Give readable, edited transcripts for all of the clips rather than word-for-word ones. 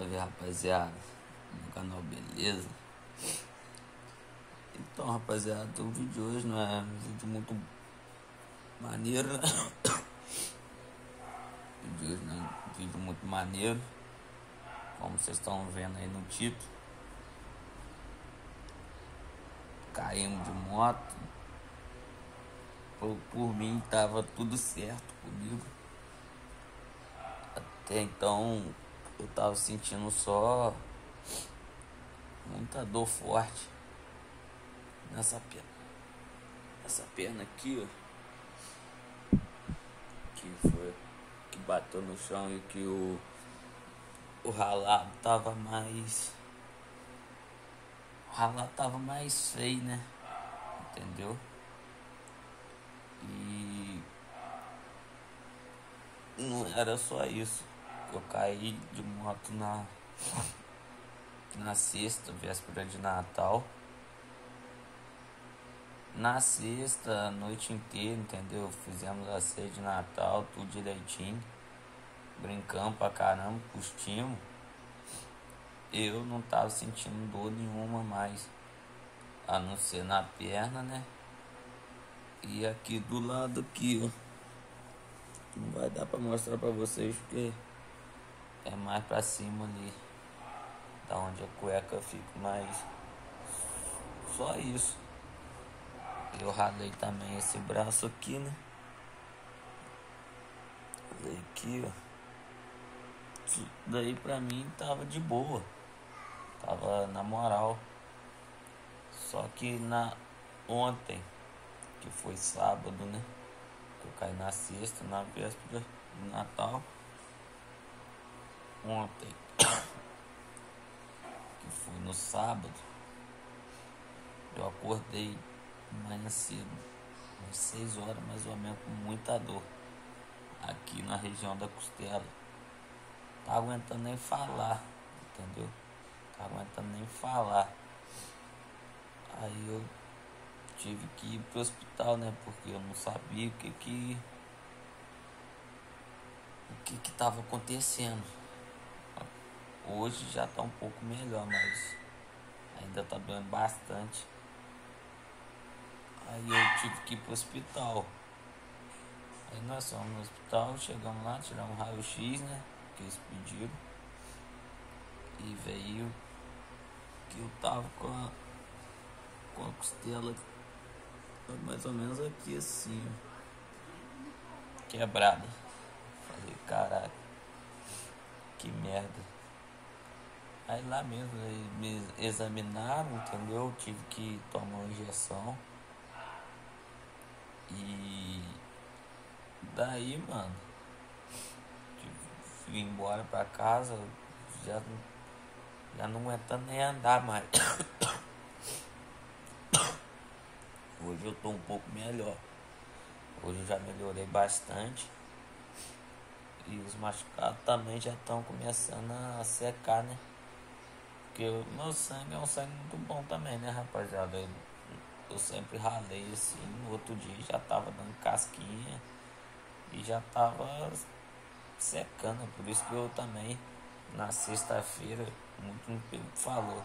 Salve rapaziada no canal, beleza? Então rapaziada, o vídeo de hoje não é um vídeo muito maneiro, né? O vídeo de hoje não é um vídeo muito maneiro, como vocês estão vendo aí no título. Caímos de moto. Por mim tava tudo certo comigo. Até então eu tava sentindo só muita dor forte nessa perna. Essa perna aqui, ó, que bateu no chão e que o ralado tava mais. O ralado tava mais feio, né? Entendeu? E não era só isso. Eu caí de moto na sexta, véspera de Natal. Na sexta, a noite inteira, entendeu? Fizemos a ceia de Natal, tudo direitinho. Brincamos pra caramba, curtimos. Eu não tava sentindo dor nenhuma mais, a não ser na perna, né? E aqui do lado aqui, ó. Não vai dar pra mostrar pra vocês porque é mais pra cima ali, da onde a cueca fica, mas só isso. Eu ralei também esse braço aqui, né? Ralei aqui, ó. Isso daí pra mim tava de boa, tava na moral. Só que ontem, que foi sábado, né? Que eu caí na sexta, na véspera de Natal. Ontem, que foi no sábado, eu acordei manhã cedo, às 6 horas mais ou menos, com muita dor aqui na região da costela. Tá aguentando nem falar, entendeu? Tá aguentando nem falar. Aí eu tive que ir pro hospital, né? Porque eu não sabia o que tava acontecendo. Hoje já tá um pouco melhor, mas ainda tá doendo bastante. Aí eu tive que ir pro hospital. Aí nós fomos no hospital, chegamos lá, tiramos um raio-x, né? Que eles pediram. E veio que eu tava com a costela mais ou menos aqui assim, ó, quebrada. Falei, caraca, que merda. Aí lá mesmo eles me examinaram, entendeu? Tive que tomar uma injeção. E daí, mano, fui embora pra casa, já não aguentando nem andar mais. Hoje eu tô um pouco melhor. Hoje eu já melhorei bastante. E os machucados também já estão começando a secar, né? Porque o meu sangue é um sangue muito bom também, né, rapaziada? Eu sempre ralei assim, no outro dia já tava dando casquinha e já tava secando. Por isso que eu também, na sexta-feira, muito me falou: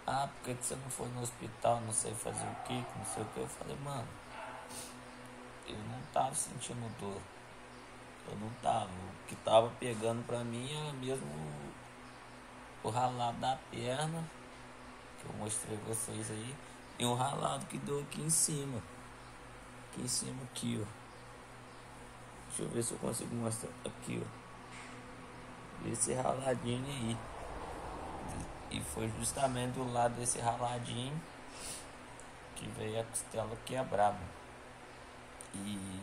ah, por que você não foi no hospital, não sei fazer o que, não sei o que. Eu falei, mano, eu não tava sentindo dor. Eu não tava. O que tava pegando pra mim era mesmo o ralado da perna, que eu mostrei pra vocês aí, e um ralado que deu aqui em cima. Aqui em cima, aqui, ó. Deixa eu ver se eu consigo mostrar. Aqui, ó. Esse raladinho aí. E foi justamente do lado desse raladinho que veio a costela quebrada. E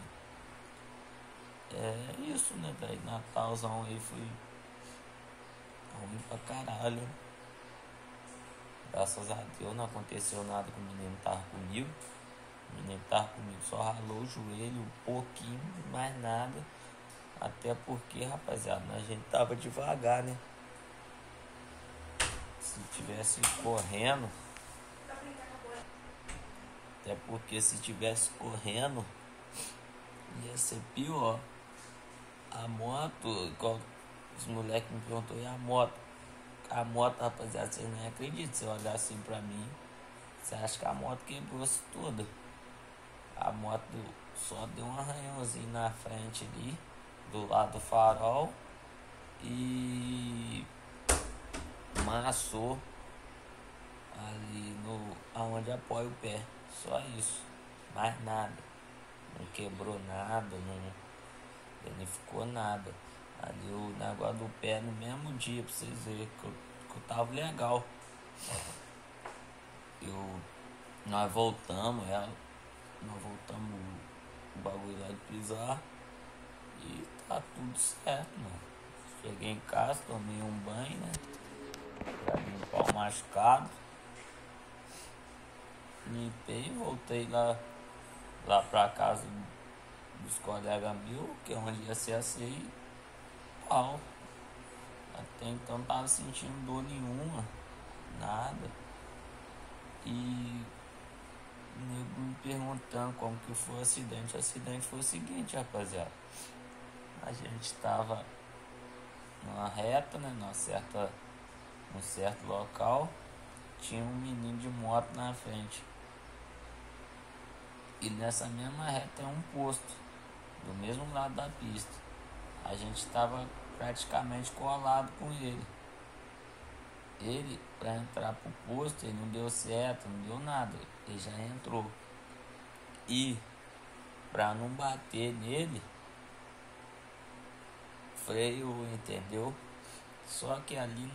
é isso, né, velho? Natalzão aí foi ruim pra caralho. Graças a Deus não aconteceu nada com o menino que tava comigo. O menino que tava comigo só ralou o joelho um pouquinho, mais nada. Até porque, rapaziada, a gente tava devagar, né? Se tivesse correndo, até porque se tivesse correndo ia ser pior. A moto, igual os moleques me perguntou, e a moto? A moto, rapaziada, vocês não acreditam. Se olhar assim pra mim, você acha que a moto quebrou-se toda. A moto só deu um arranhãozinho na frente ali, do lado do farol. E amassou ali aonde apoia o pé. Só isso. Mais nada. Não quebrou nada, não danificou nada. Ali o negócio do pé no mesmo dia, pra vocês verem que eu tava legal. Nós voltamos o bagulho lá de pisar e tá tudo certo, mano. Cheguei em casa, tomei um banho, né? Pra limpar o machucado. Limpei, voltei lá pra casa dos colegas meus, que é onde ia ser assim. Pau. Até então não tava sentindo dor nenhuma, nada. E o nego me perguntando como que foi o acidente. O acidente foi o seguinte, rapaziada. A gente tava numa reta, né? Num certo local. Tinha um menino de moto na frente. E nessa mesma reta tem um posto, do mesmo lado da pista. A gente estava praticamente colado com ele. Ele, para entrar pro posto, ele não deu certo, não deu nada. Ele já entrou. E, para não bater nele, freio, entendeu? Só que ali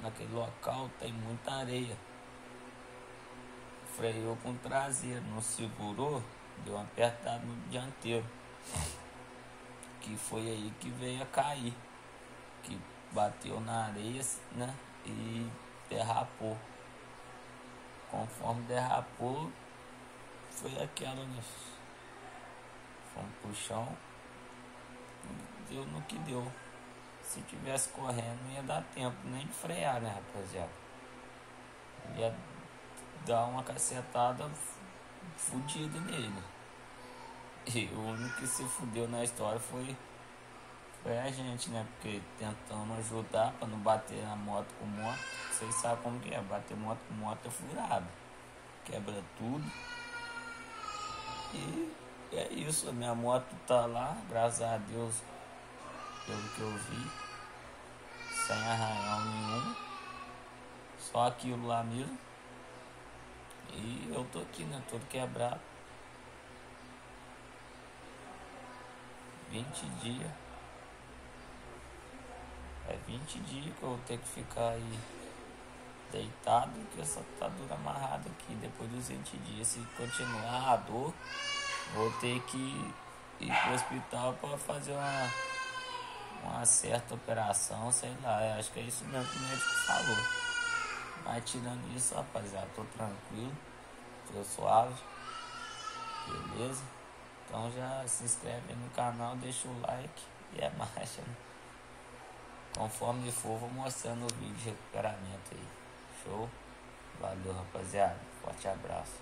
naquele local tem muita areia. Freou com o traseiro, não segurou, deu uma apertada no dianteiro. Que foi aí que veio a cair. Que bateu na areia, né? E derrapou. Conforme derrapou, foi aquela, né? Fomos pro chão. Deu no que deu. Se tivesse correndo, não ia dar tempo nem de frear, né, rapaziada? Ia dar uma cacetada fudida nele. E o único que se fudeu na história foi a gente, né? Porque tentando ajudar pra não bater na moto com moto. Vocês sabem como que é, bater moto com moto é furado. Quebra tudo. E é isso, a minha moto tá lá, graças a Deus, pelo que eu vi, sem arranhão nenhum, só aquilo lá mesmo. E eu tô aqui, né, todo quebrado. 20 dias. É 20 dias que eu vou ter que ficar aí deitado com essa atadura amarrada aqui. Depois dos 20 dias, se continuar a dor, vou ter que ir pro hospital para fazer uma certa operação, sei lá. Acho que é isso mesmo que o médico falou. Mas tirando isso, rapaziada, tô tranquilo, tô suave, beleza? Então já se inscreve aí no canal, deixa o like e é marcha, né? Conforme for, vou mostrando o vídeo de recuperamento aí. Show? Valeu, rapaziada. Forte abraço.